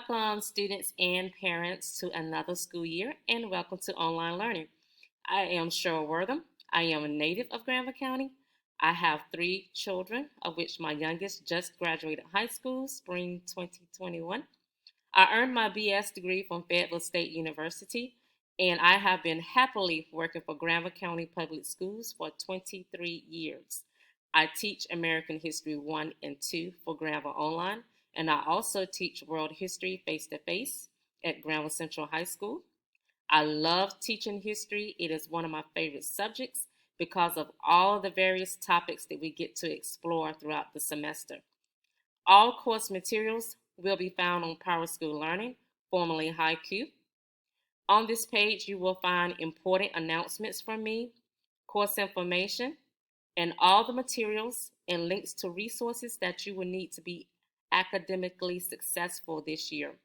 Welcome, students and parents, to another school year, and welcome to online learning. I am Cheryl Wortham. I am a native of Granville County. I have three children, of which my youngest just graduated high school, spring 2021. I earned my BS degree from Fayetteville State University, and I have been happily working for Granville County Public Schools for 23 years. I teach American History 1 and 2 for Granville Online, and I also teach World History face to face at Granville Central High School. I love teaching history. It is one of my favorite subjects because of all the various topics that we get to explore throughout the semester. All course materials will be found on Power School Learning, formerly HiQ. On this page, you will find important announcements from me, course information, and all the materials and links to resources that you will need to be academically successful this year.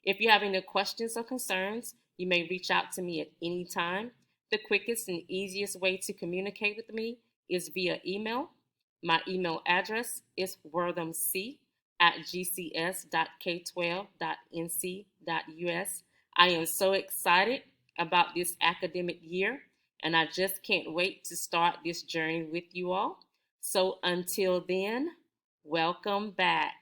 If you have any questions or concerns, you may reach out to me at any time. The quickest and easiest way to communicate with me is via email. My email address is worthamc@gcs.k12.nc.us. I am so excited about this academic year, and I just can't wait to start this journey with you all. So until then, welcome back.